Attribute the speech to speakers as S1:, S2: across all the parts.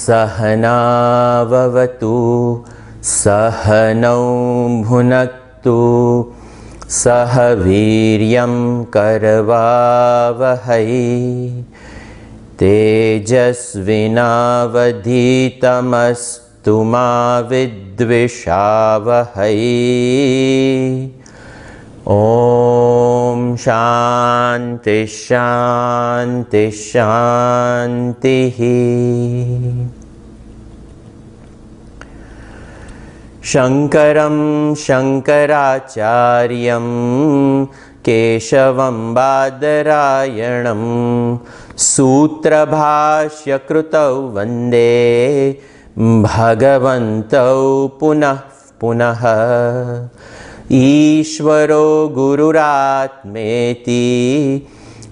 S1: Sahana vavatu sahanau bhunaktu sahaviryam karavavahai tejasvinavadhitamastu ma vidvishavahai. Om Shanti Shanti Shanti. Shankaram Shankaracharyam Keshavam Badarayanam Sutra Bhashya Krutau Vande Bhagavantau Punah Punaha. Ishvaro Gururatmeti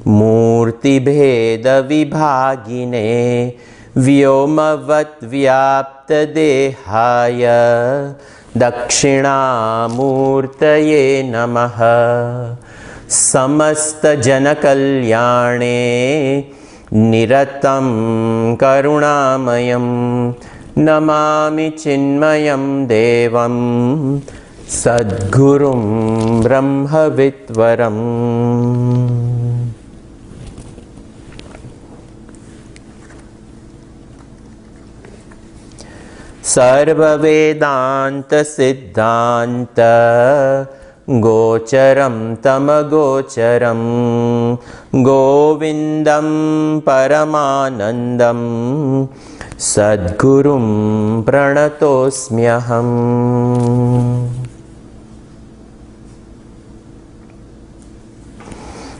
S1: Murti Bheda Vibhagine Vyomavat Vyapta Dehaya Dakshinamurtaye Namaha. Samasta Janakalyane Niratam Karunamayam Namami Chinmayam Devam Sadgurum Brahmavitvaram. Sarva Vedanta Siddhanta Gocharam Tamagocharam Govindam Paramanandam Sadgurum Pranatosmyaham.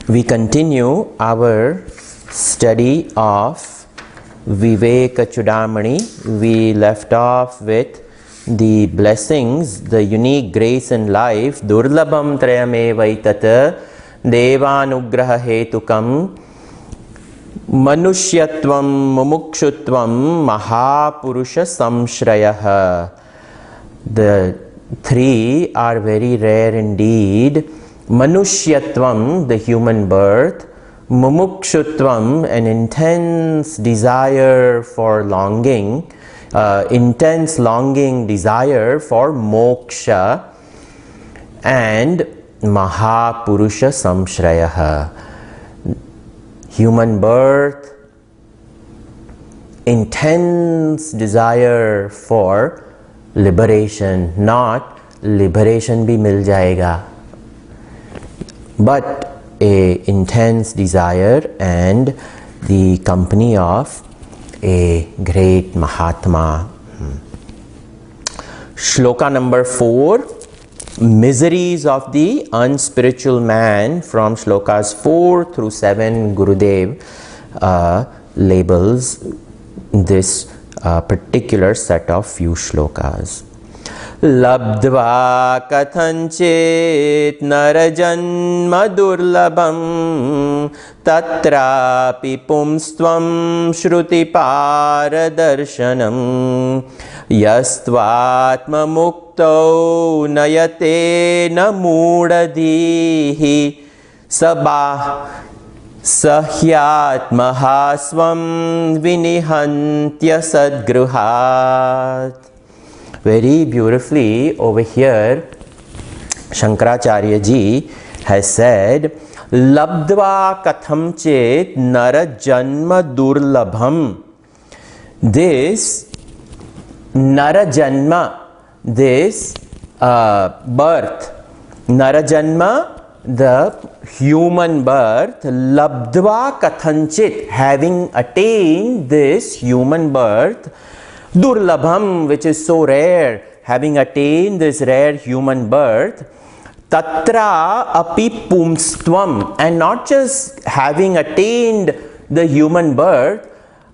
S1: We continue our study of Vivekachudamani. We left off with the blessings, the unique grace in life. Durlabham trayamevaitat devanugraha hetukam manushyatvam mumukshutvam mahapurusha samshrayah. The three are very rare indeed. Manushyatvam, the human birth. Mumukshutvam, an intense desire for longing, intense longing desire for moksha, and Mahapurusha Samshrayah, human birth, intense desire for liberation, not liberation bhi mil jayega, but a intense desire and the company of a great Mahatma. Shloka number 4, Miseries of the Unspiritual Man, from shlokas 4 through 7. Gurudev labels this particular set of few shlokas. Labdva kathanchit narajanma durlabham tatrapi pumstvam shruti paradarshanam yastvatma mukto nayate namudadihi sahyatmaha swam vinihantya sadgruhat. Very beautifully over here, Shankaracharya ji has said, Labdva katham chet nara janma durlabham. This nara janma, this birth, nara janma, the human birth, labdva kathanchit, having attained this human birth, durlabham, which is so rare, having attained this rare human birth, tatra api pumstvam, and not just having attained the human birth,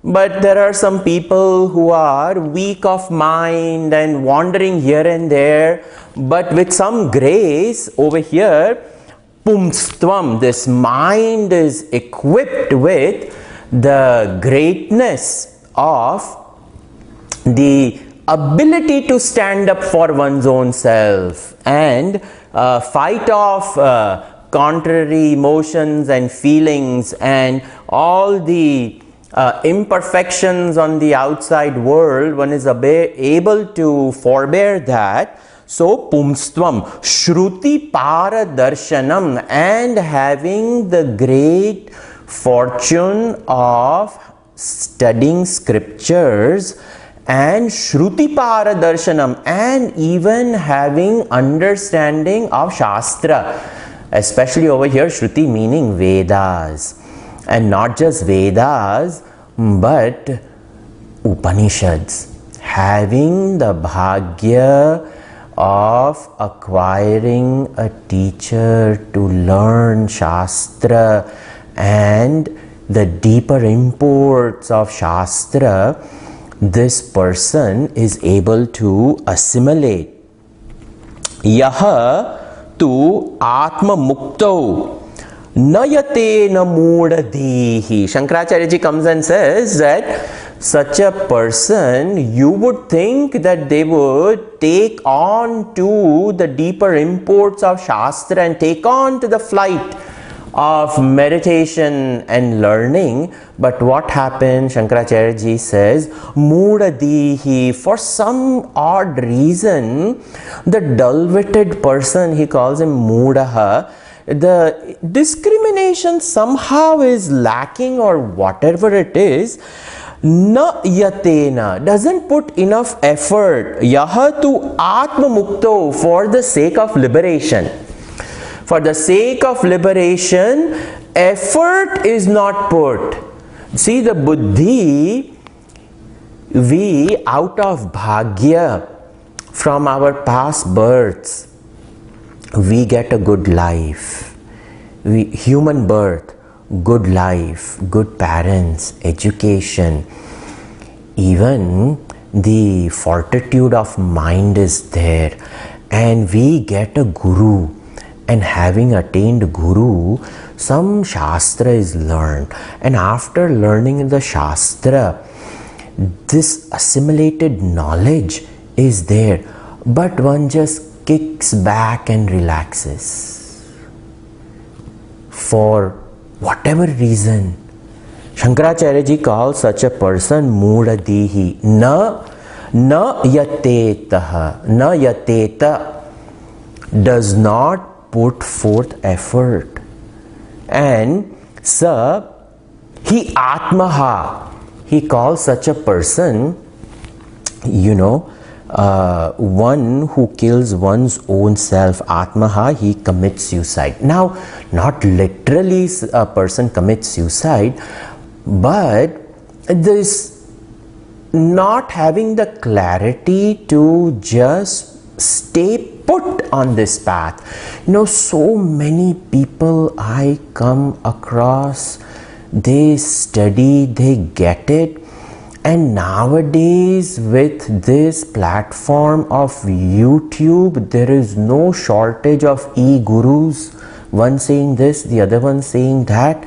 S1: but there are some people who are weak of mind and wandering here and there, but with some grace over here, pumstvam, this mind is equipped with the greatness of the ability to stand up for one's own self and fight off contrary emotions and feelings and all the imperfections on the outside world. One is able to forbear that. So pumstvam, shruti para darshanam, and having the great fortune of studying scriptures and shruti para darshanam, and even having understanding of shastra, especially over here shruti meaning Vedas, and not just Vedas but Upanishads, having the bhagya of acquiring a teacher to learn shastra and the deeper imports of shastra, this person is able to assimilate. Yaha tu atma mukto nayate na moodadihi. Shankaracharya ji comes and says that such a person, you would think that they would take on to the deeper imports of shastra and take on to the flight of meditation and learning. But what happens? Shankaracharya ji says, moodadihi, for some odd reason, the dull-witted person, he calls him moodaha, the discrimination somehow is lacking, or whatever it is. Na yatena, doesn't put enough effort. Yaha tu atma mukto, for the sake of liberation. For the sake of liberation, effort is not put. See, the buddhi, we out of bhagya from our past births, we get a good life. Human birth, good life, good parents, education, even the fortitude of mind is there, and we get a guru. And having attained guru, some shastra is learned, and after learning the shastra, this assimilated knowledge is there, but one just kicks back and relaxes for whatever reason. Shankaracharya ji calls such a person moodadihi. Na yatetaha, na yateta, does not put forth effort. And sa hi atmaha, he calls such a person, one who kills one's own self. Atmaha, he commits suicide. Now, not literally a person commits suicide, but this not having the clarity to just stay put on this path. So many people I come across, they study, they get it, and nowadays with this platform of YouTube, there is no shortage of e-gurus, one saying this, the other one saying that,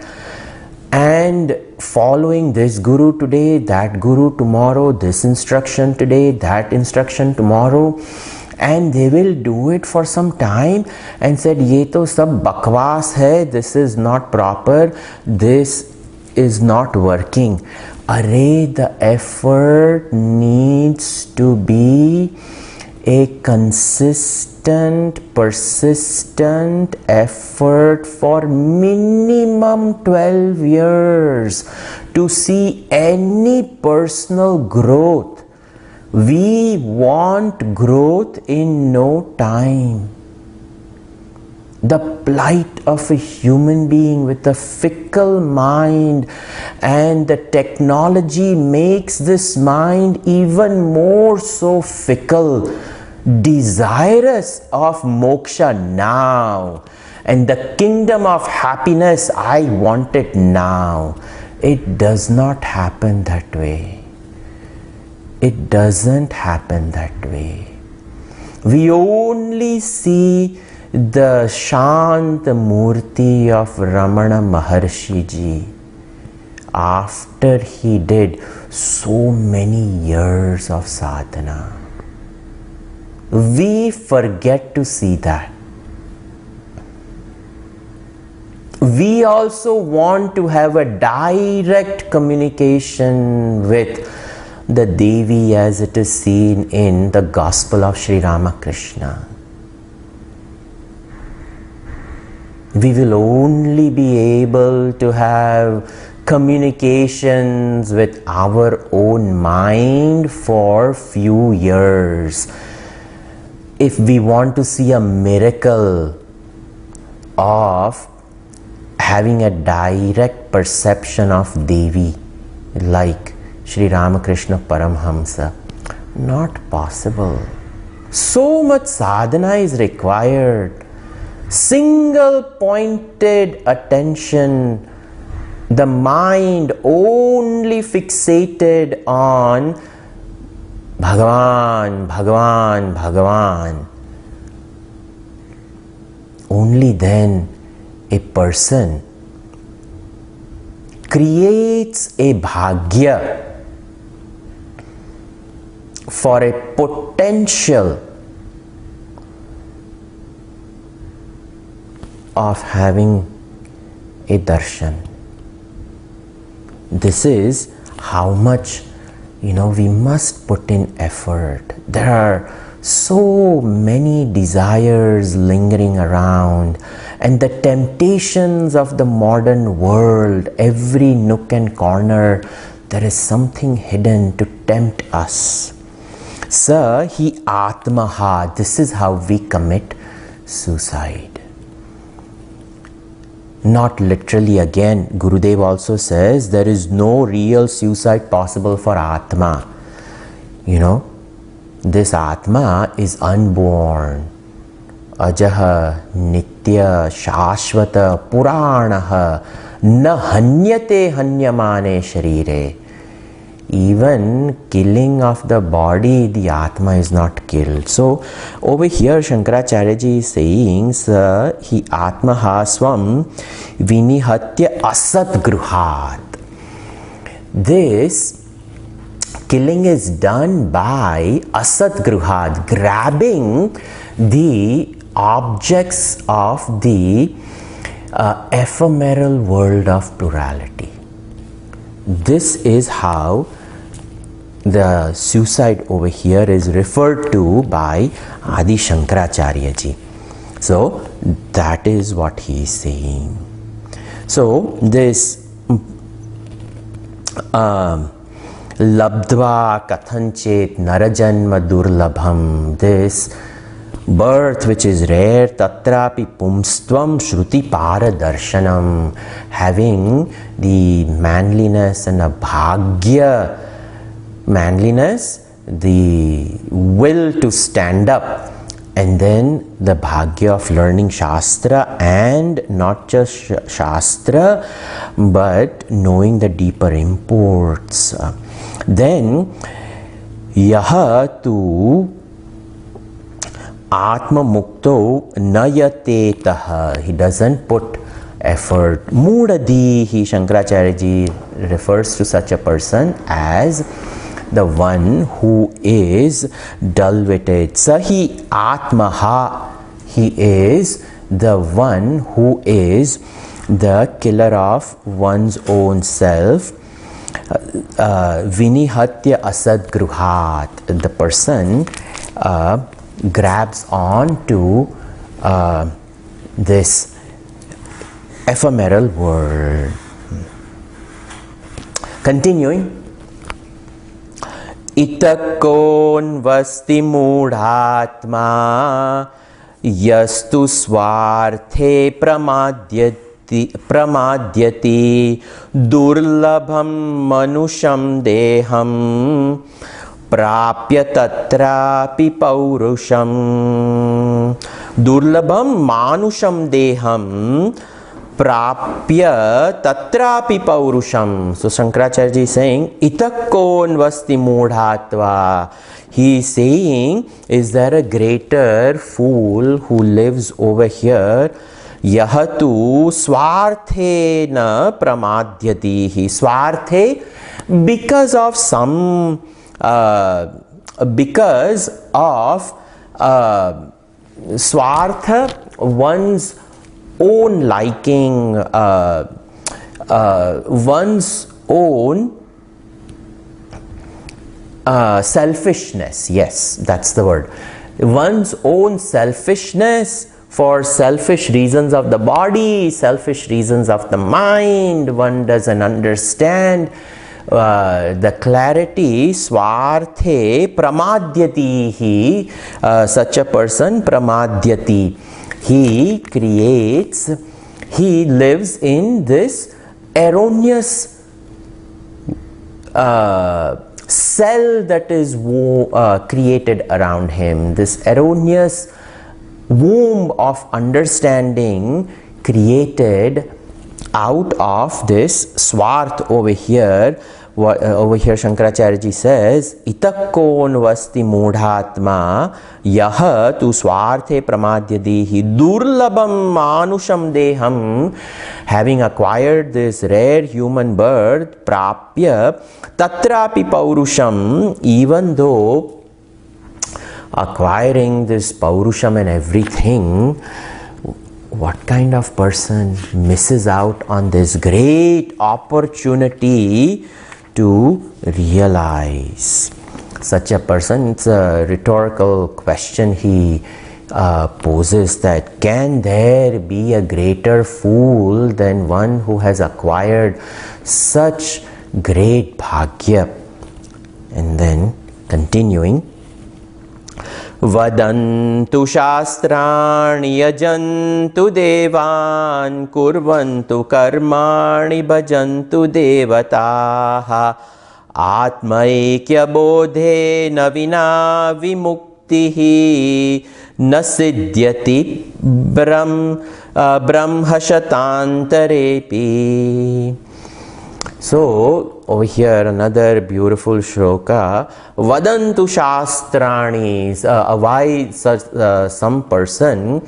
S1: and following this guru today, that guru tomorrow, this instruction today, that instruction tomorrow. And they will do it for some time and said, ye to sab bakwas hai, this is not proper, this is not working. Array, the effort needs to be a consistent, persistent effort for minimum 12 years to see any personal growth. We want growth in no time. The plight of a human being with a fickle mind, and the technology makes this mind even more so fickle, desirous of moksha now, and the kingdom of happiness, I want it now. It does not happen that way. It doesn't happen that way. We only see the Shanta Murti of Ramana Maharshi ji, after he did so many years of sadhana. We forget to see that. We also want to have a direct communication with the Devi as it is seen in the Gospel of Sri Ramakrishna. We will only be able to have communications with our own mind for few years. If we want to see a miracle of having a direct perception of Devi like Sri Ramakrishna Paramhamsa, not possible. So much sadhana is required. Single pointed attention, the mind only fixated on Bhagavan, Bhagavan, Bhagavan. Only then a person creates a bhagya for a potential of having a darshan. This is how much, we must put in effort. There are so many desires lingering around, and the temptations of the modern world, every nook and corner, there is something hidden to tempt us. Sa hi atmaha, this is how we commit suicide. Not literally again, Gurudev also says there is no real suicide possible for Atma. This Atma is unborn. Ajaha, Nitya, Shashvata, Puranaha, Na hanyate hanyamane sharire. Even killing of the body, the Atma is not killed. So over here Shankaracharya ji is saying, Sa hi Atmaha swam vinihatya asat gruhat. This killing is done by asat gruhat, grabbing the objects of the ephemeral world of plurality. This is how the suicide over here is referred to by Adi Shankaracharya ji. So that is what he is saying. So this labdva kathanchet narajanma durlabham, this birth which is rare, tatrapi pumstvam shruti paradarshanam, having the manliness and a bhagya, manliness, the will to stand up, and then the bhagya of learning Shastra, and not just Shastra but knowing the deeper imports. Then yaha tu Atma Mukto Nayatetaha, he doesn't put effort. Mudadihi, Shankaracharya ji refers to such a person as the one who is dull-witted. Sahi Atmaha, he is the one who is the killer of one's own self. Vinihatya asad gruhat, the person grabs on to this ephemeral world. Continuing, itakon vasti mudhatma yastu swarthe pramadyati durlabham manusham deham prapya tatrapi paurusham. Durlabham manusham deham prapya tatrapi paurusham. So Shankaracharya ji is saying, itakon vasti mudhatva. He is saying, is there a greater fool who lives over here? Yahatu swarthena pramadyati. Swarthe, because of some, because of swartha, one's own liking, one's own selfishness. Yes, that's the word. One's own selfishness, for selfish reasons of the body, selfish reasons of the mind. One doesn't understand the clarity. Swarthe pramadyati. Such a person pramadyati. He creates, he lives in this erroneous cell that is created around him, this erroneous womb of understanding created out of this swarth over here. Over here Shankaracharya ji says, itakon vasti mudhatma yaha tu swarthe pramadyadihi durlabam manusham deham. Having acquired this rare human birth, prapya tatrapi paurusham, even though acquiring this paurusham and everything, what kind of person misses out on this great opportunity to realize? Such a person, it's a rhetorical question he poses, that can there be a greater fool than one who has acquired such great bhagya? And then continuing, Vadantu shastrani yajantu devan kurvantu karmani bhajantu devataha atmaikya bodhe navina vimuktihi nasidyati brahmashatantarepi. So over here another beautiful shloka. Vadantu shastrani. Why such some person,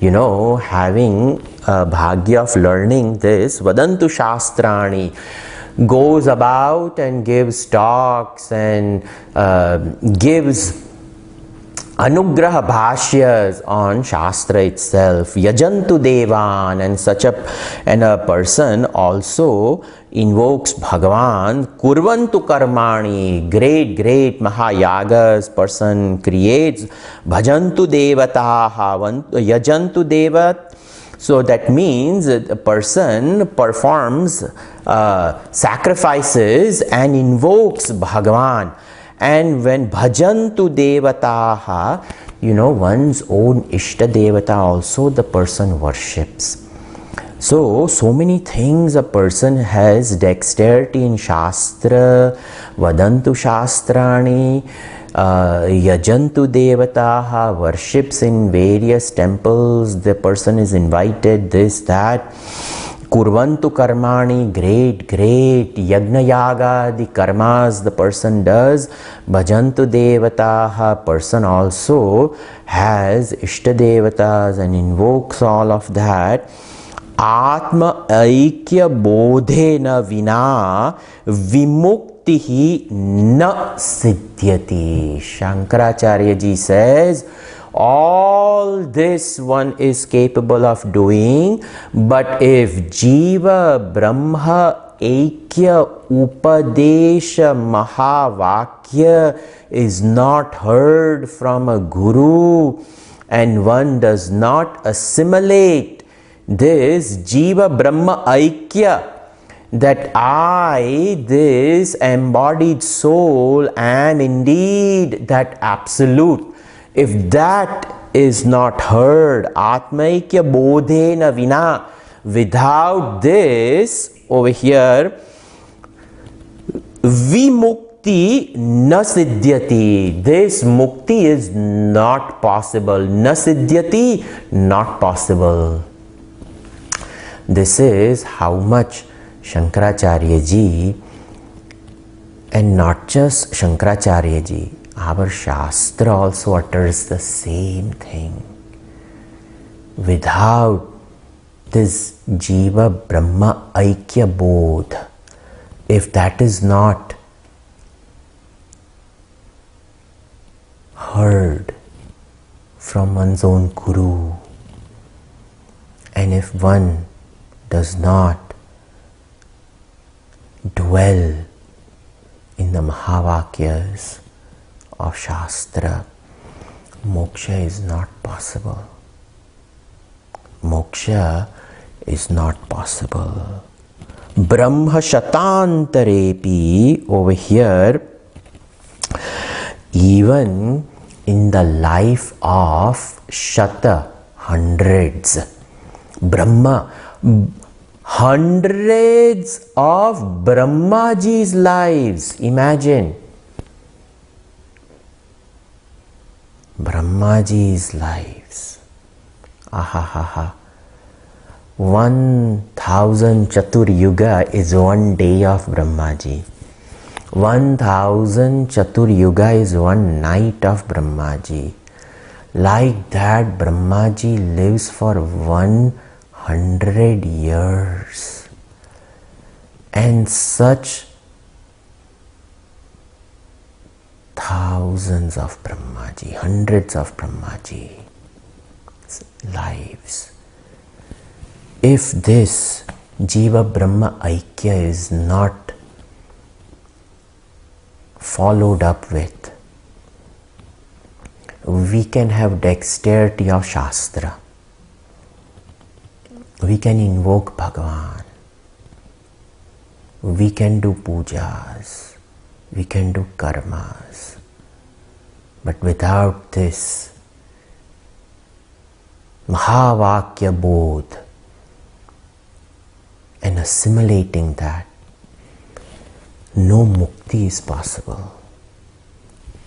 S1: having bhagya of learning this, Vadantu shastrani, goes about and gives talks and gives anugraha bhashyas on Shastra itself. Yajantu devan, and a person also invokes Bhagavan. Kurvantu karmani, great mahayagas person creates. Bhajantu devataha, yajantu devat. So that means a person performs sacrifices and invokes Bhagavan. And when bhajantu devataha, one's own ishta devata also the person worships. So many things a person has dexterity in Shastra, Vadantu shastrani, yajantu devataha, worships in various temples, the person is invited, this, that. Kurvantu karmani, great yagna yaga, the karmas the person does. Bhajantu devataha, person also has ishta devatas and invokes all of that. Atma aikya bodhena vina vimuktihi na siddhyati. Shankaracharya ji says, all this one is capable of doing, but if Jiva Brahma Aikya Upadesha Mahavakya is not heard from a guru, and one does not assimilate this Jiva Brahma Aikya, that I, this embodied soul, am indeed that absolute. If that is not heard, Atmaikya Bodhena Vina, without this, over here, Vimukti na siddhyati. This mukti is not possible. Na siddhyati, not possible. This is how much Shankaracharya ji, and not just Shankaracharya ji, our Shastra also utters the same thing. Without this Jiva Brahma Aikya Bodh, if that is not heard from one's own Guru, and if one does not dwell in the Mahavakyas of Shastra, moksha is not possible. Moksha is not possible. Brahma Shatantarepi, over here, even in the life of Shata, hundreds, Brahma, hundreds of Brahmaji's lives. Imagine Brahmaji's lives. Ahahaha. 1000 Chatur Yuga is one day of Brahmaji. 1000 Chatur Yuga is one night of Brahmaji. Like that, Brahmaji lives for 100 years. And such thousands of Brahmaji, hundreds of Brahmaji lives. If this Jiva Brahma Aikya is not followed up with, we can have dexterity of Shastra. We can invoke Bhagavan. We can do pujas. We can do karmas. But without this Mahavakya Bodh and assimilating that, no mukti is possible.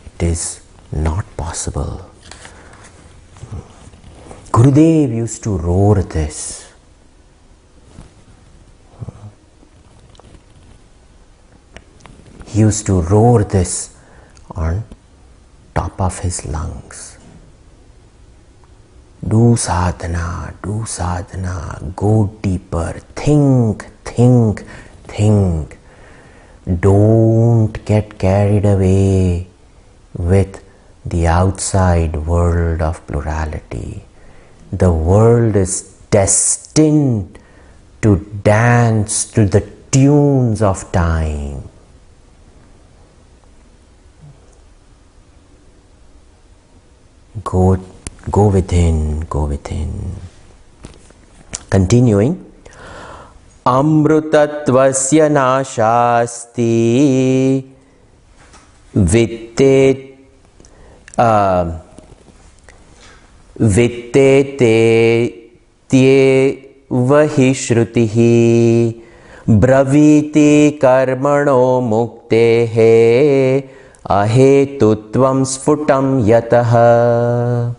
S1: It is not possible. Gurudev used to roar this. He used to roar this on top of his lungs. Do sadhana, go deeper, think. Don't get carried away with the outside world of plurality. The world is destined to dance to the tunes of time. Go within. Continuing. Amrutatvasya nashasti vitte vahi shrutihi braviti karmano muktehe ahetutvam sfutam yataha.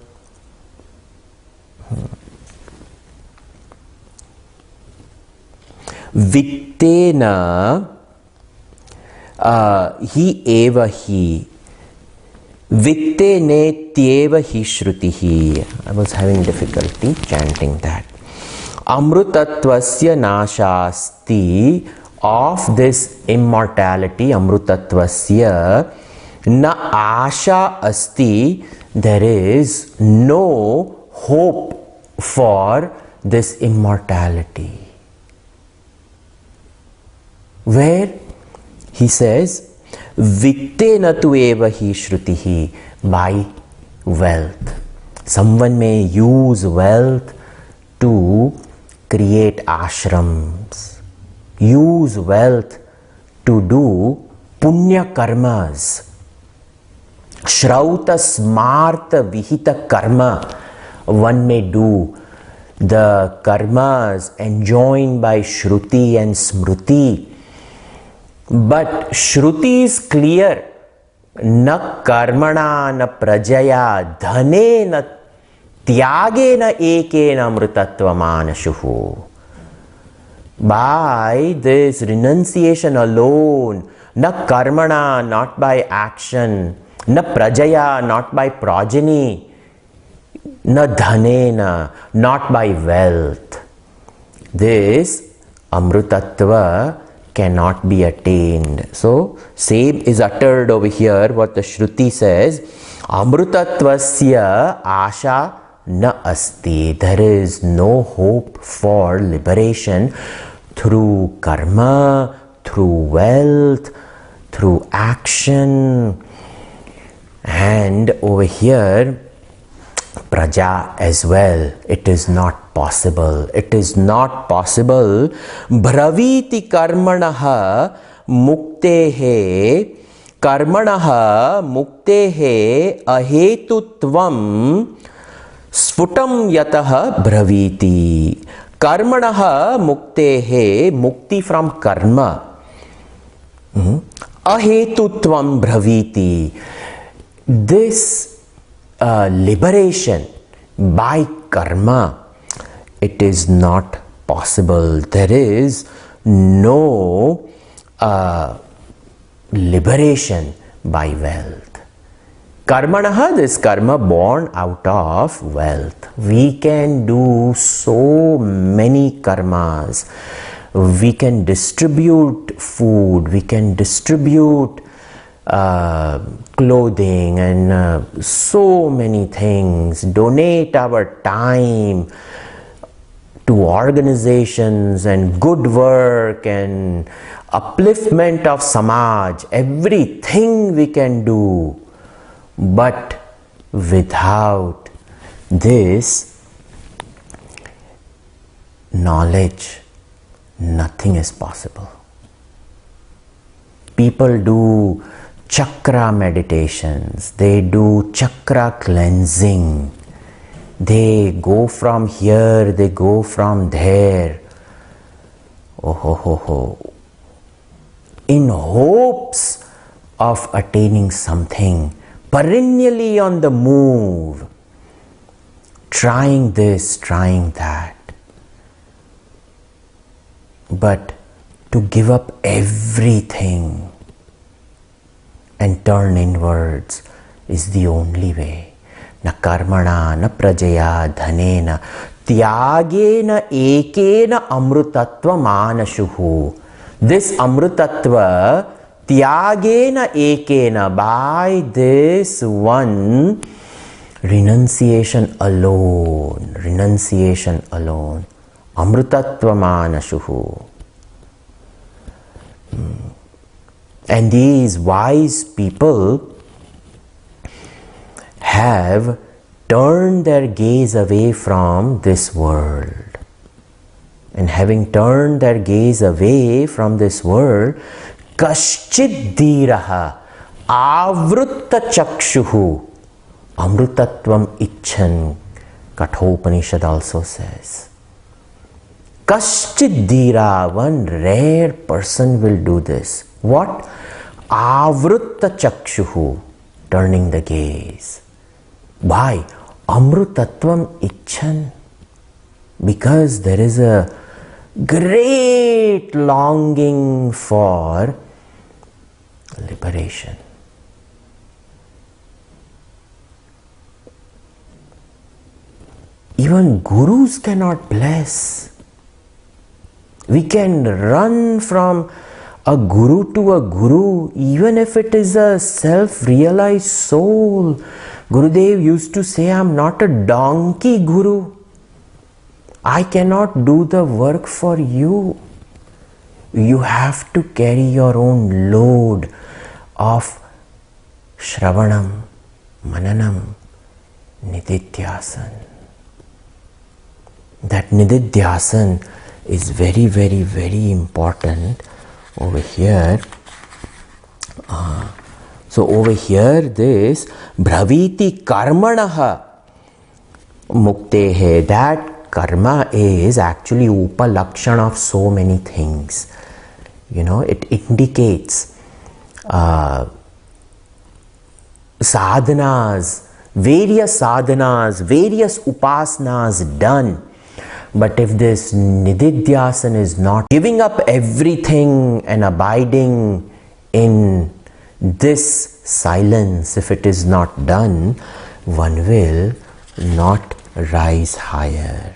S1: Vittena hi eva hi vittene tyeva hi shrutihi. I was having difficulty chanting that. Amrutatvasya nashasti, of this immortality, amrutatvasya na asha asti, there is no hope for this immortality. Where he says, vittena tu eva hi shrutihi, by wealth. Someone may use wealth to create ashrams, use wealth to do punya karmas, shrauta smarta vihita karma. One may do the karmas enjoined by Shruti and Smruti. But Shruti is clear. Na karmana na prajaya dhane na tyage na eke na amrutatva manashuhu. by this renunciation alone, na karmana, not by action, na prajaya, not by progeny, na dhanena, not by wealth, this amrutatva cannot be attained. So, same is uttered over here, what the Shruti says, amrutatvasya asha na asti. There is no hope for liberation through karma, through wealth, through action. And over here, praja as well. It is not possible. It is not possible. Braviti karmanaha muktehe ahetutvam sfutam yataha braviti. Karmanaha muktehe, mukti from karma. Ahetutvam braviti. This liberation by karma, it is not possible. There is no liberation by wealth. Karmanaha, this karma born out of wealth. We can do so many karmas. We can distribute food, we can distribute clothing and so many things, donate our time to organizations and good work and upliftment of samaj, everything we can do, but without this knowledge, nothing is possible. People do chakra meditations, they do chakra cleansing, they go from here, they go from there, in hopes of attaining something, perennially on the move, trying this, trying that. But to give up everything and turn inwards is the only way. Na karmana, na prajaya, dhanena, tyagena ekena amrutatva manashuhu. This amrutatva, tyagena ekena, by this one, renunciation alone, amrutatva manashuhu. And these wise people have turned their gaze away from this world. And having turned their gaze away from this world, kaschid dhiraha avrutta chakshuhu amrutatvam icchan, Kathopanishad also says. Kaschid dhira, one rare person will do this. What? Avrutta chakshuhu, turning the gaze. Why? Amrutatvam icchan. Because there is a great longing for liberation. Even gurus cannot bless. We can run from a guru to a guru, even if it is a self-realized soul. Gurudev used to say, I am not a donkey guru. I cannot do the work for you. You have to carry your own load of Shravanam, Mananam, Nididhyasan. That Nididhyasan is very, very, very important over here. So over here, this Bhaviti Karmanaha Muktehe, that karma is actually upalakshan of so many things. You know, it indicates sadhanas, various upasanas done But if this nididhyasana is not giving up everything and abiding in this silence, if it is not done, one will not rise higher.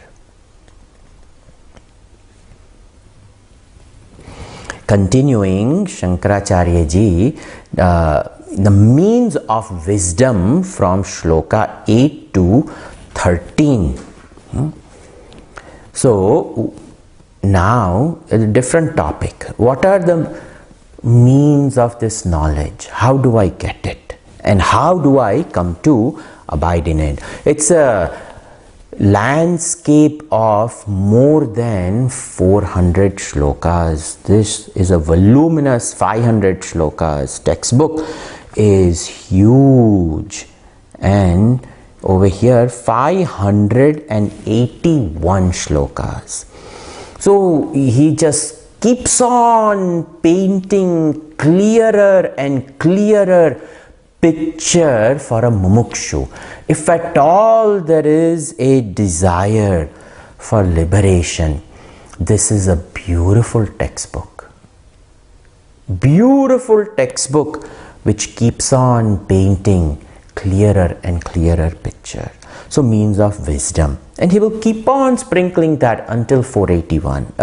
S1: Continuing, Shankaracharya ji, the means of wisdom from shloka 8 to 13. So, now a different topic. What are the means of this knowledge? How do I get it? And how do I come to abide in it? It's a landscape of more than 400 shlokas. This is a voluminous 500 shlokas. Textbook is huge, and over here 581 shlokas. So he just keeps on painting clearer and clearer picture for a mumukshu. If at all there is a desire for liberation, this is a beautiful textbook. Beautiful textbook which keeps on painting clearer and clearer picture. So means of wisdom. And he will keep on sprinkling that until 581.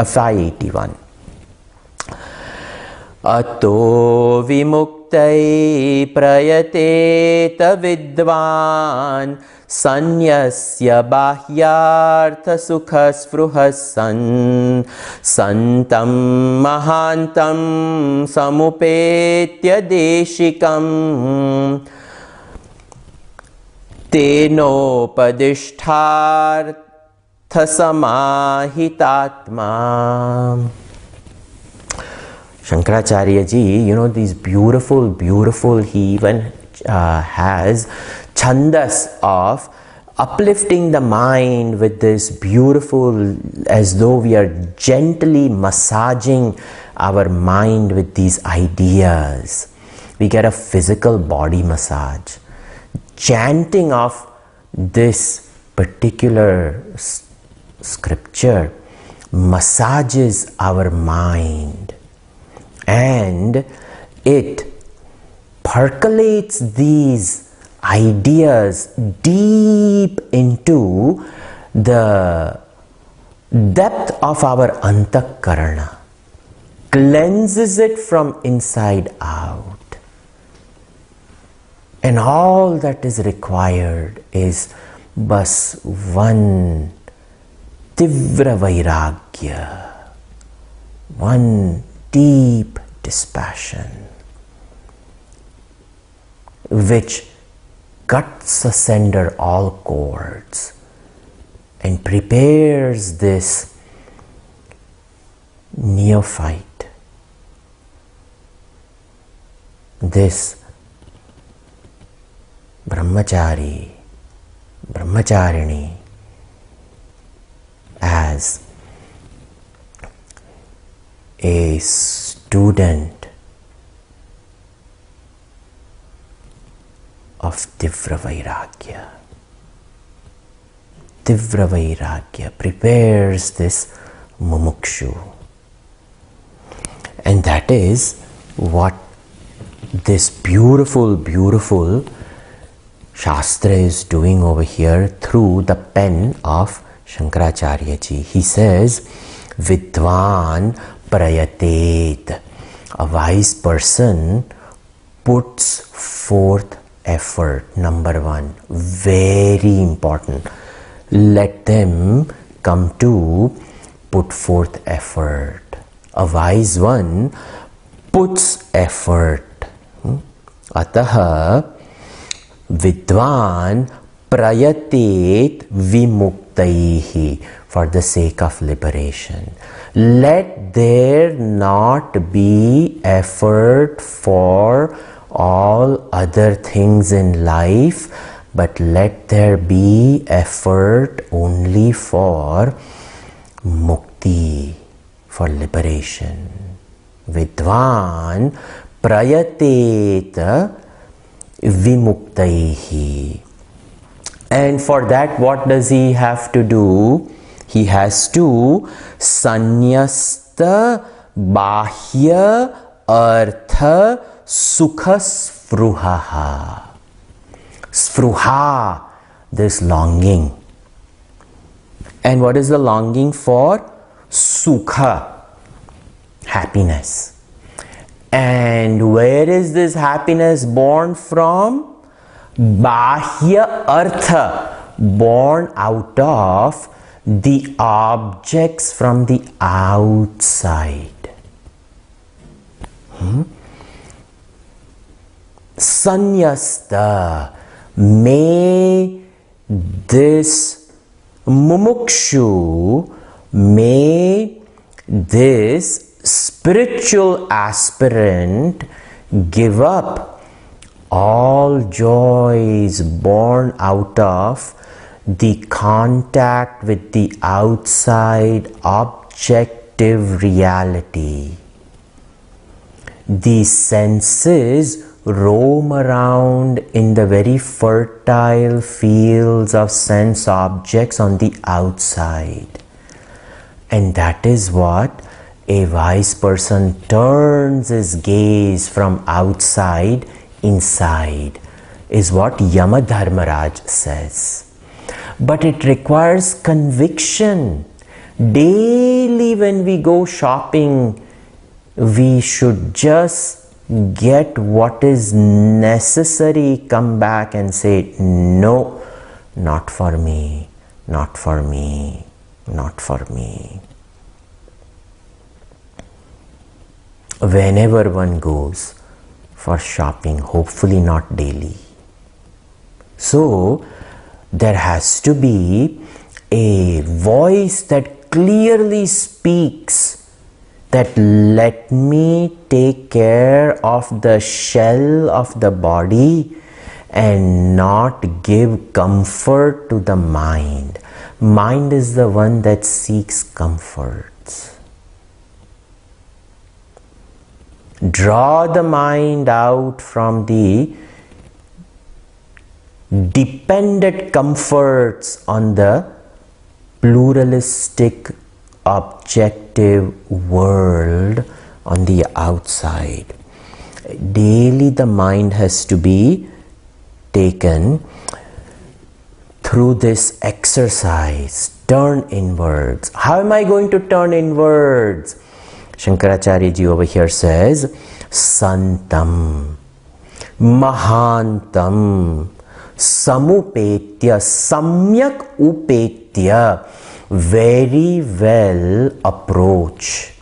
S1: Ato vimuktai prayateta vidvan sanyasya bahyartha sukha spruhasan santam mahantam samupetya deshikam tenopadishtartha samahitatma. Shankaracharya ji, these beautiful, he even has chandas of uplifting the mind with this beautiful, as though we are gently massaging our mind with these ideas. We get a physical body massage. Chanting of this particular scripture massages our mind. And it percolates these ideas deep into the depth of our antakarana, cleanses it from inside out. And all that is required is bas one tivra vairagya, one deep dispassion, which cuts asunder all cords and prepares this neophyte, this brahmacharini, as a student of Tivra Vairagya. Tivra Vairagya prepares this mumukshu. And that is what this beautiful Shastra is doing over here through the pen of Shankaracharya ji. He says, Vidvan prayatet. A wise person puts forth effort. Number one, very important. Let them come to put forth effort. A wise one puts effort. Ataha vidvan prayatet vimuktaihi, for the sake of liberation. Let there not be effort for all other things in life, but let there be effort only for mukti, for liberation. Vidvan prayatet vimuktaihi. And for that, what does he have to do? He has to sanyasta bahya artha sukha spruhaha. Spruha, this longing. And what is the longing for? Sukha, happiness. And where is this happiness born from? Bahya artha, born out of the objects from the outside. Sanyasta, may this mumukshu, may this spiritual aspirant give up all joys born out of the contact with the outside objective reality. The senses roam around in the very fertile fields of sense objects on the outside. And that is what a wise person turns his gaze from outside inside, is what Yama Dharmaraj says. But it requires conviction. Daily when we go shopping, we should just get what is necessary, come back and say, no, not for me, not for me, not for me. Whenever one goes for shopping, hopefully not daily. So, there has to be a voice that clearly speaks that let me take care of the shell of the body and not give comfort to the mind. Mind is the one that seeks comforts. Draw the mind out from the dependent comforts on the pluralistic objective world on the outside. Daily the mind has to be taken through this exercise. Turn inwards. How am I going to turn inwards? Shankaracharya ji over here says, Santam, Mahantam, Samupetya, Samyak Upetya, very well approach.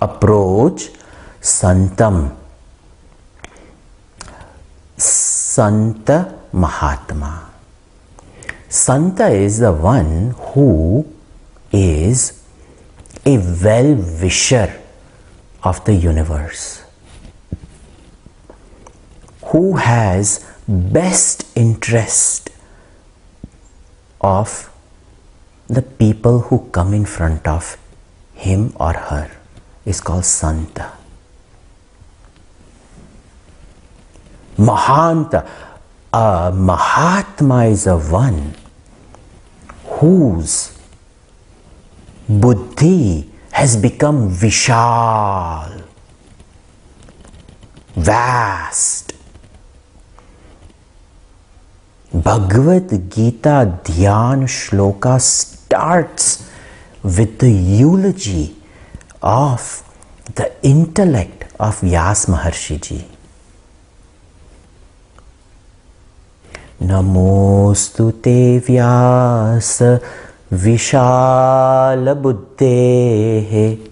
S1: Approach Santam, Santa Mahatma. Santa is the one who is a well-wisher of the universe, who has best interest of the people who come in front of him or her, is called Santa. Mahanta, a Mahatma is a one whose buddhi has become vishal, vast. Bhagavad Gita Dhyan Shloka starts with the eulogy of the intellect of Vyas Maharshi ji. Namostu te Vyasa Vishala Buddhe.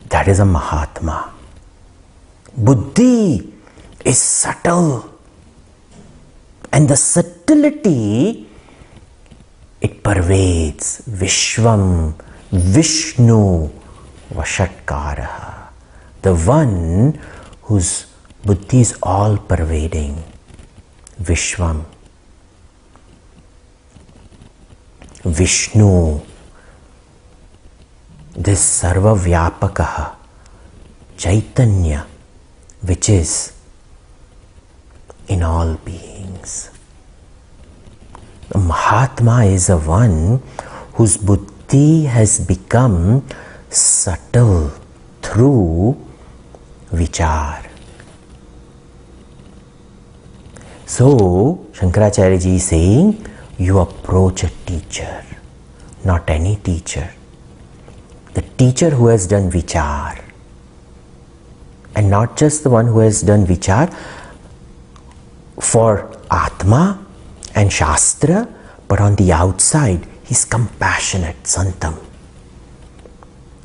S1: That is a Mahatma. Buddhi is subtle. And the subtlety, it pervades Vishwam, Vishnu, Vashatkaraha. The one whose buddhi is all pervading. Vishwam. Vishnu. This Sarva Vyapakaha, Chaitanya, which is in all beings. The Mahatma is the one whose buddhi has become subtle through vichar. So, Shankaracharya ji is saying, you approach a teacher, not any teacher. The teacher who has done vichar. And not just the one who has done vichar for Atma and Shastra, but on the outside, he's compassionate, Santam.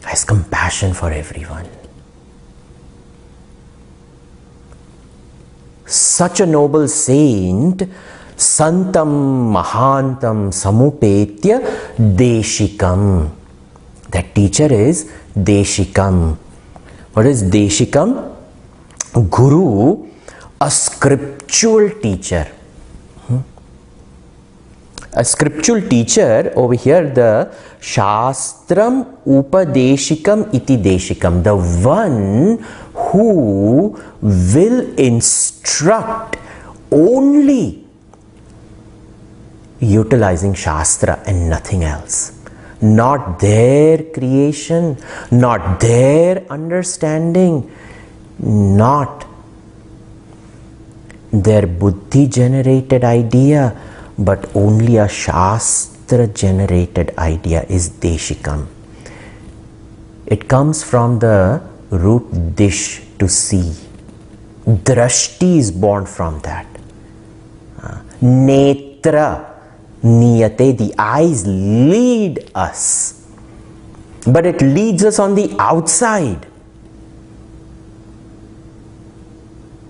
S1: Has compassion for everyone. Such a noble saint, Santam Mahantam Samupetya Deshikam. That teacher is Deshikam. What is Deshikam? Guru, a scriptural teacher. A scriptural teacher, over here the Shastram Upadeshikam iti Deshikam, the one who will instruct only utilizing Shastra and nothing else. Not their creation, not their understanding, not their buddhi generated idea, but only a Shastra generated idea is Deshikam. It comes from the root dish, to see. Drashti is born from that. Netra, niyate, the eyes lead us. But it leads us on the outside.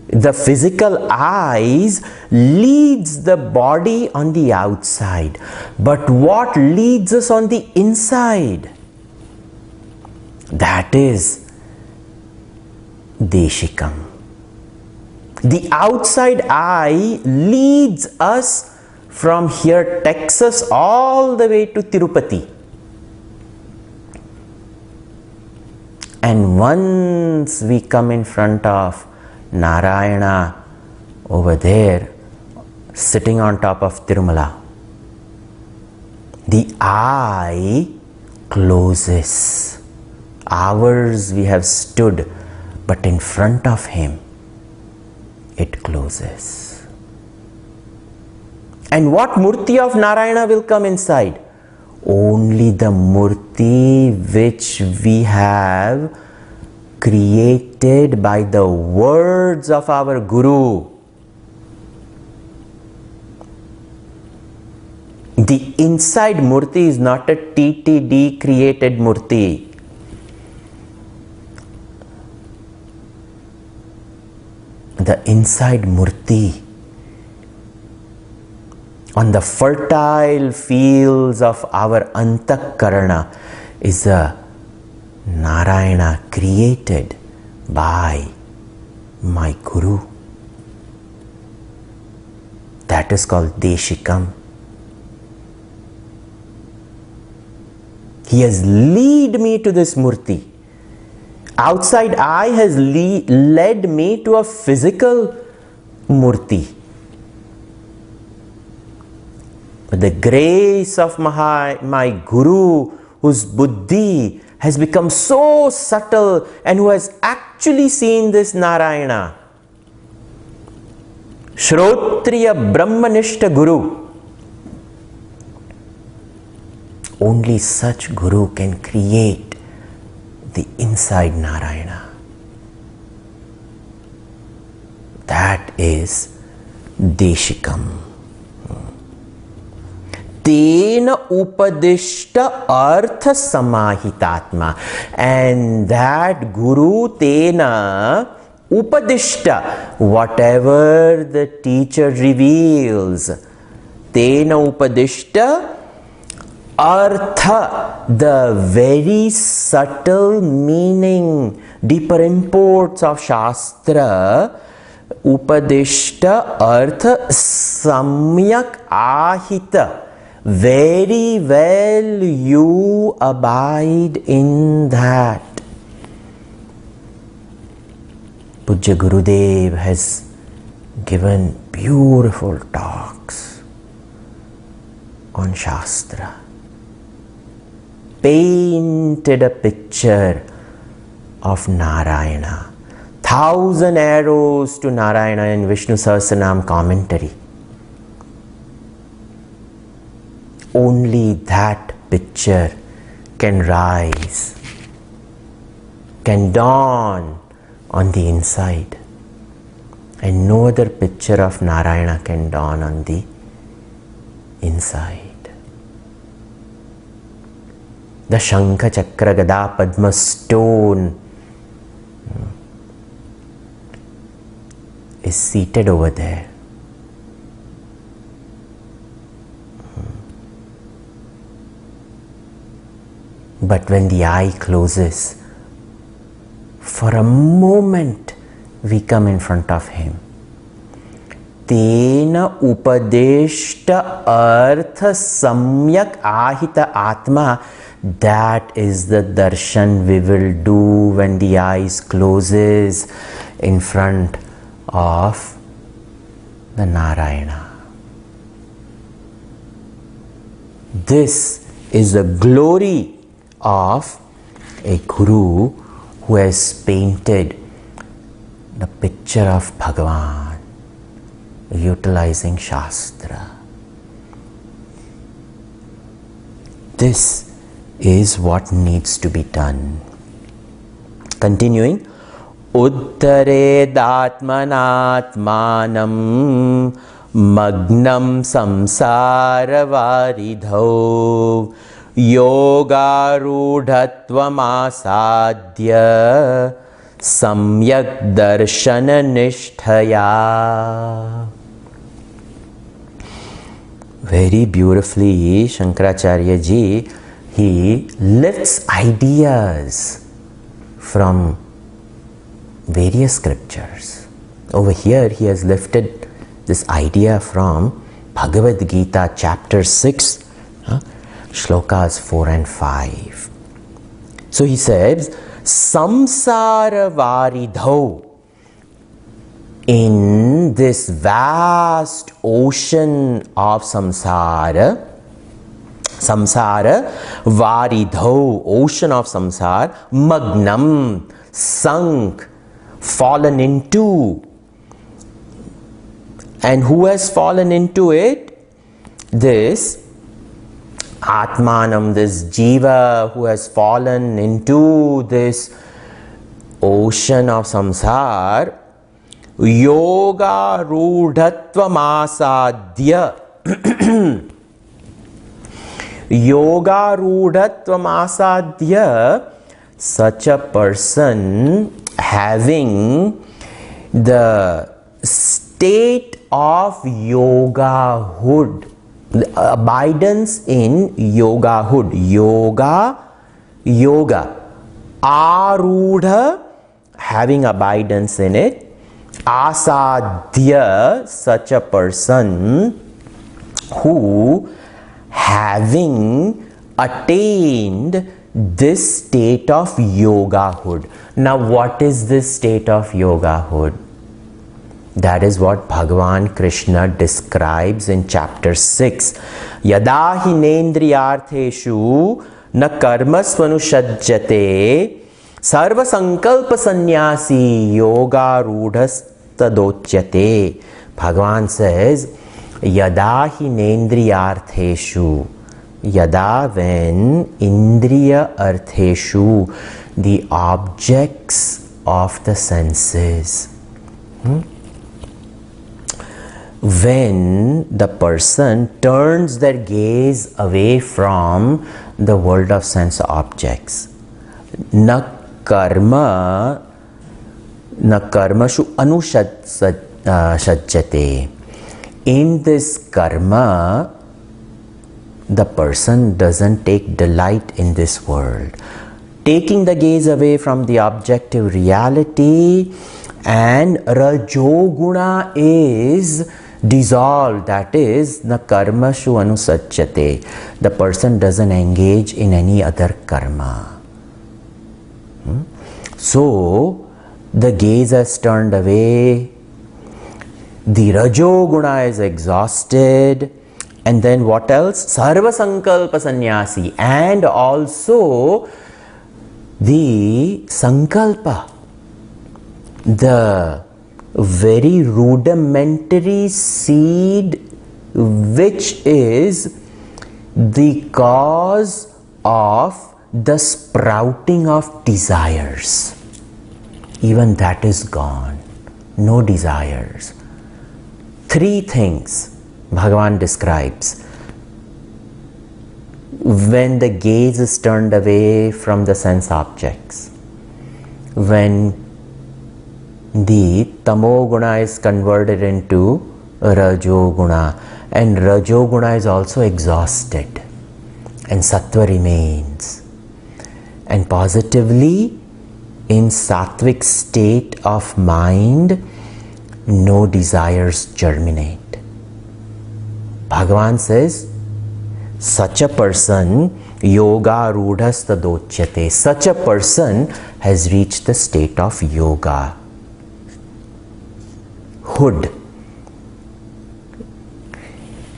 S1: The physical eyes leads the body on the outside. But what leads us on the inside? That is Deshikam. The outside eye leads us from here, Texas, all the way to Tirupati. And once we come in front of Narayana over there, sitting on top of Tirumala, the eye closes. Hours we have stood, but in front of him, it closes. And what Murti of Narayana will come inside? Only the Murti which we have created by the words of our Guru. The inside Murti is not a TTD created Murti. The inside Murti on the fertile fields of our Antakarana is a Narayana created by my Guru. That is called Deshikam. He has led me to this Murti. Outside eye has led me to a physical Murti. But the grace of my Guru, whose buddhi has become so subtle and who has actually seen this Narayana, Shrotriya Brahmanishta Guru, only such Guru can create the inside Narayana. That is Deshikam. Tena upadishta artha samahitatma. And that Guru Tena upadishta, whatever the teacher reveals, Tena upadishta artha, the very subtle meaning, deeper imports of Shastra, upadishta artha samyak ahita, very well you abide in that. Pujya Gurudev has given beautiful talks on Shastra. Painted a picture of Narayana. 1,000 arrows to Narayana in Vishnu Sahasranam commentary. Only that picture can rise, can dawn on the inside. And no other picture of Narayana can dawn on the inside. The Shankha Chakra Gada Padma stone is seated over there. But when the eye closes, for a moment we come in front of him. Tena upadeshta artha samyak ahita atma. That is the darshan we will do when the eyes closes in front of the Narayana. This is the glory of a guru who has painted the picture of Bhagavan utilizing Shastra. This is what needs to be done. Continuing, Uttaredatmanatmanam magnam samsara varidho yogarudhatvam samyak darshana nishtaya. Very beautifully, Shankaracharya ji, he lifts ideas from various scriptures. Over here, he has lifted this idea from Bhagavad Gita, chapter 6, shlokas 4 and 5. So he says, Samsara Varidho. In this vast ocean of samsara, varidho, ocean of samsara, magnam, sunk, fallen into. And who has fallen into it? This Atmanam, this Jiva who has fallen into this ocean of samsara, yoga rudhatvam asadhya. Yoga rudhatvam asadhya, such a person having the state of yogahood, the abidance in yogahood. Yoga. Arudha, having abidance in it. Asadhya, such a person who, having attained this state of yogahood. Now, what is this state of yogahood? That is what Bhagavan Krishna describes in chapter 6. Yada hinendriyartheshu na karmasvanushajjate sarva sankalpa sannyasi yoga rudhastadocyate. Bhagavan says, Yada hinendriyartheshu. Yada, when, indriya artheshu, the objects of the senses. When the person turns their gaze away from the world of sense objects. Na karmashu anushajjate. In this karma, the person doesn't take delight in this world. Taking the gaze away from the objective reality, and rajoguna is dissolved, that is, na karmashu anusajjate. The person doesn't engage in any other karma. So, the gaze has turned away, the rajoguna is exhausted, And then what else? Sarva Sankalpa Sannyasi. And also the Sankalpa, the very rudimentary seed which is the cause of the sprouting of desires. Even that is gone. No desires. 3 things Bhagavan describes. When the gaze is turned away from the sense objects, when the tamoguna is converted into rajoguna, and rajoguna is also exhausted, and sattva remains, and positively in sattvic state of mind, no desires germinate. Bhagavan says, such a person, yoga rudhas tadochyate. Such a person has reached the state of yoga. Hood.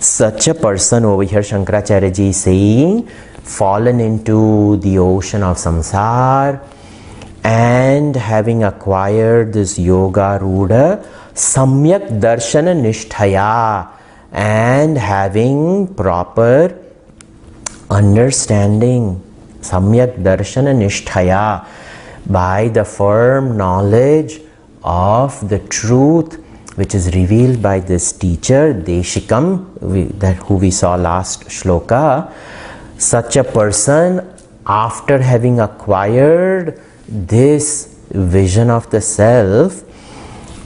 S1: Such a person over here, Shankaracharya ji is saying, fallen into the ocean of samsara, and having acquired this yoga rudha, samyak darshana nisthaya, and having proper understanding, samyak darshana nisthaya, by the firm knowledge of the truth which is revealed by this teacher, Deshikam, who we saw last shloka. Such a person, after having acquired this vision of the self,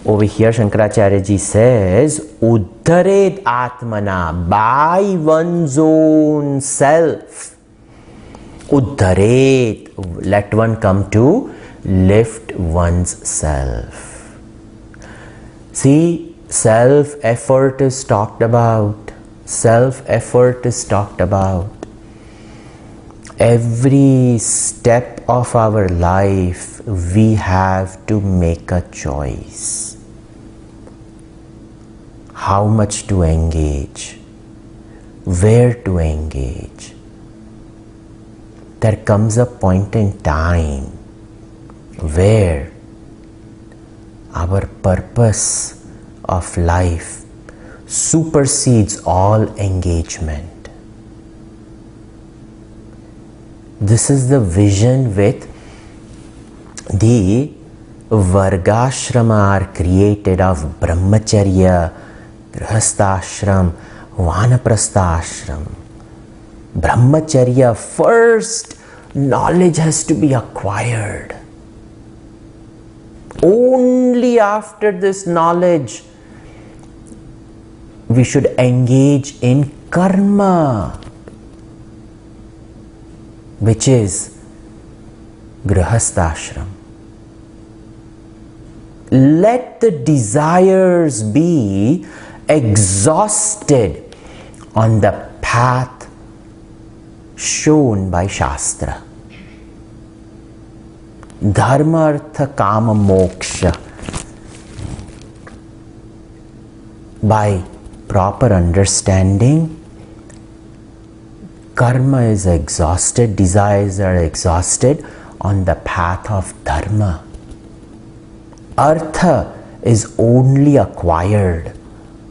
S1: over here Shankaracharya ji says, Uddharet Atmana, by one's own self. Uddharet, let one come to lift one's self. See, self-effort is talked about. Self-effort is talked about. Every step of our life, we have to make a choice. How much to engage? Where to engage? There comes a point in time where our purpose of life supersedes all engagement. This is the vision with the vargashrama are created of brahmacharya, grihasthashram, vanaprasthashram. Brahmacharya, first knowledge has to be acquired. Only after this knowledge we should engage in karma, which is grihasthashram. Let the desires be exhausted on the path shown by Shastra. Dharma, artha, kama, moksha. By proper understanding, karma is exhausted, desires are exhausted on the path of dharma. Artha is only acquired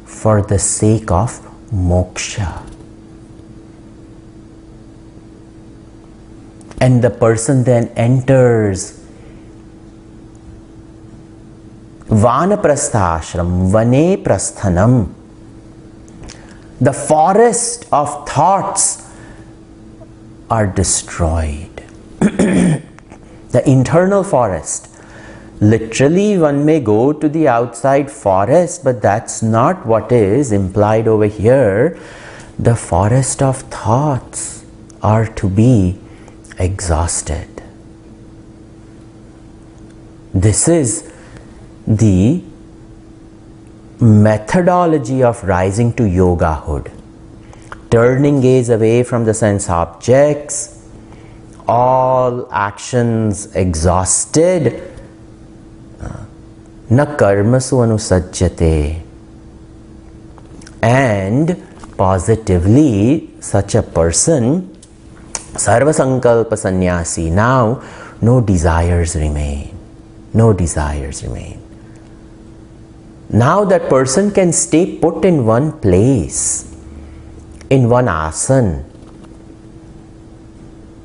S1: for the sake of moksha. And the person then enters Vanaprasthashram, Vane Prasthanam, the forest of thoughts are destroyed. The internal forest. Literally, one may go to the outside forest, but that's not what is implied over here. The forest of thoughts are to be exhausted. This is the methodology of rising to yogahood. Turning gaze away from the sense objects, all actions exhausted, na karmasu anusajjate, and positively, such a person, Sarva Sankalpa Sannyasi, now no desires remain. No desires remain. Now that person can stay put in one place, in one asana,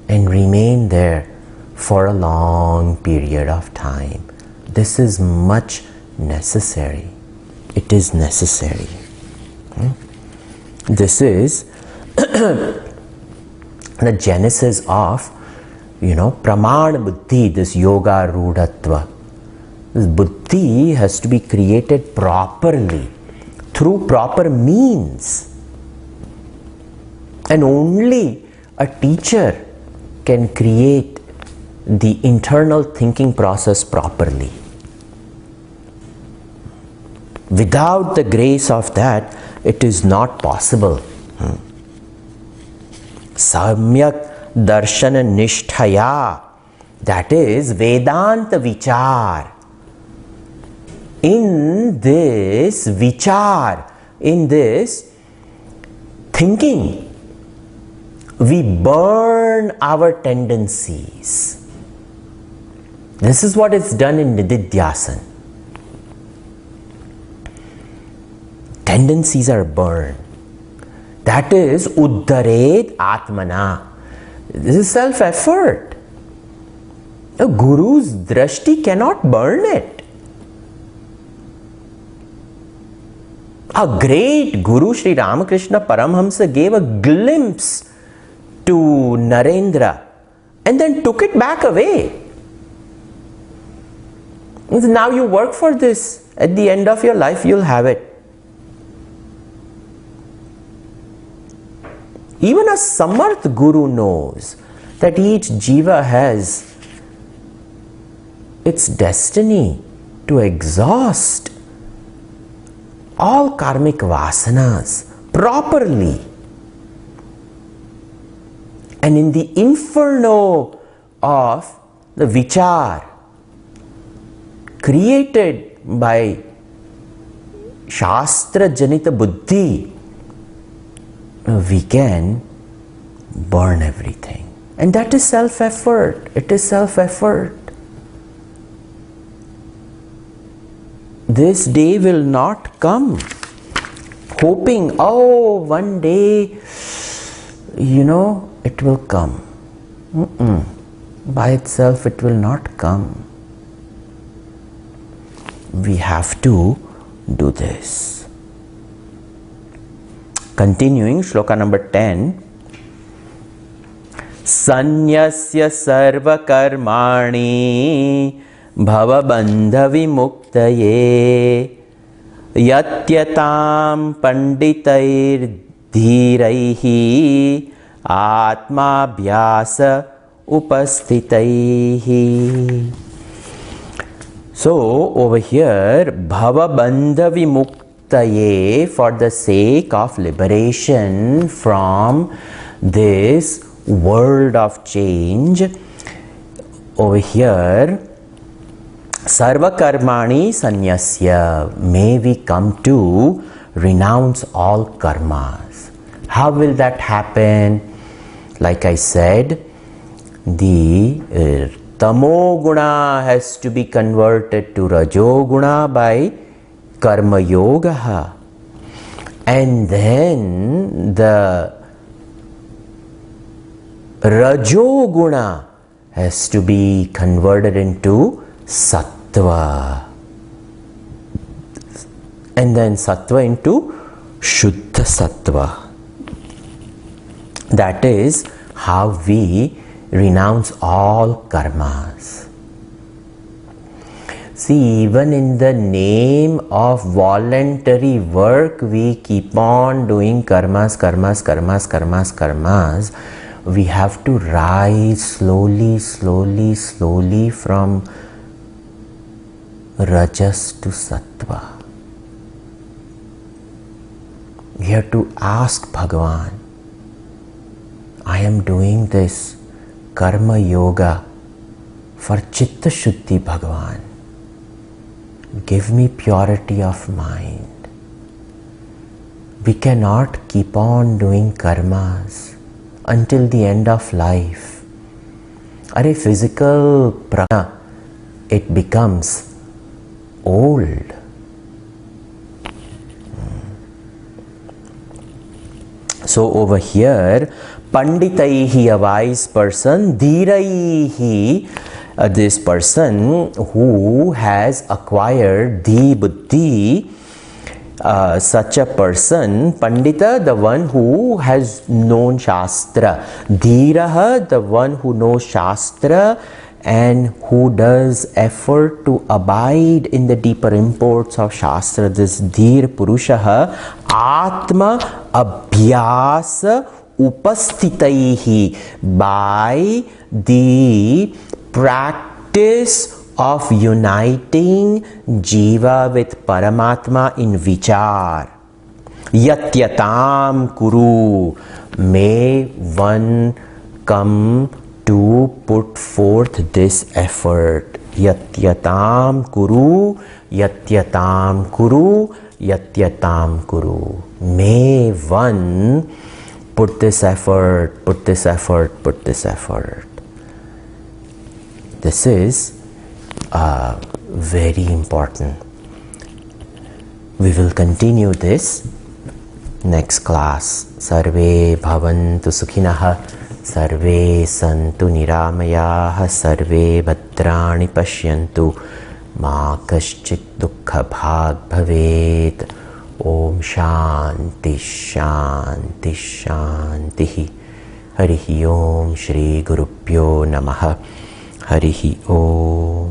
S1: and remain there for a long period of time. This is much necessary. It is necessary. This is the genesis of, pramana buddhi, this yoga rudhatva. This buddhi has to be created properly, through proper means. And only a teacher can create the internal thinking process properly. Without the grace of that, it is not possible. Samyak darshana nishtaya, that is Vedanta vichar. In this vichar, in this thinking, we burn our tendencies. This is what is done in Nididhyasana. Tendencies are burned. That is Uddaret Atmana. This is self-effort. A guru's drashti cannot burn it. A great Guru, Sri Ramakrishna Paramhamsa, gave a glimpse to Narendra and then took it back away. Now you work for this. At the end of your life, you'll have it. Even a Samarth Guru knows that each jiva has its destiny to exhaust all karmic vasanas properly. And in the inferno of the vichar created by Shastra Janita Buddhi, we can burn everything. And that is self-effort. It is self-effort. This day will not come hoping, one day, it will come. By itself, it will not come. We have to do this. Continuing, shloka number 10. Sanyasya sarva karmani bhavabandha vimuktaye yatyatam panditair dhiraihi atmabhyasa upasthitaihi. So over here, bhavabandha vimuktaye, for the sake of liberation from this world of change, over here, sarva karmani sanyasya, may we come to renounce all karmas. How will that happen? Like I said, the tamo guna has to be converted to rajo guna by karma yoga, and then the rajo guna has to be converted into sattva, and then sattva into shuddha sattva. That is how we renounce all karmas. See, even in the name of voluntary work, we keep on doing karmas. We have to rise slowly from rajas to sattva. We have to ask Bhagavan, I am doing this karma yoga for chitta shuddhi, Bhagavan. Give me purity of mind. we cannot keep on doing karmas until the end of life. Are physical prana, it becomes old. So over here, Panditaihi, a wise person, Dhiraihi, this person who has acquired Dhi Buddhi, such a person, Pandita, the one who has known Shastra, Dhiraha, the one who knows Shastra and who does effort to abide in the deeper imports of Shastra, this Dhir Purushaha, Atma Abhyasa Upastitaihi, by the practice of uniting Jiva with Paramatma in Vichar. Yatyatam Kuru, may one come to put forth this effort. Yatyatam Kuru, Yatyatam Kuru, Yatyatam Kuru. May one put this effort, put this effort, put this effort. This is very important. We will continue this next class. Sarve bhavantu sukhinah, sarve santu niramayaah, sarve bhadrani pashyantu, ma kaschit dukkha bhag bhavet. Om Shanti Shanti Shanti. Harihi Om Shri Gurupyo Namaha. Harihi Om.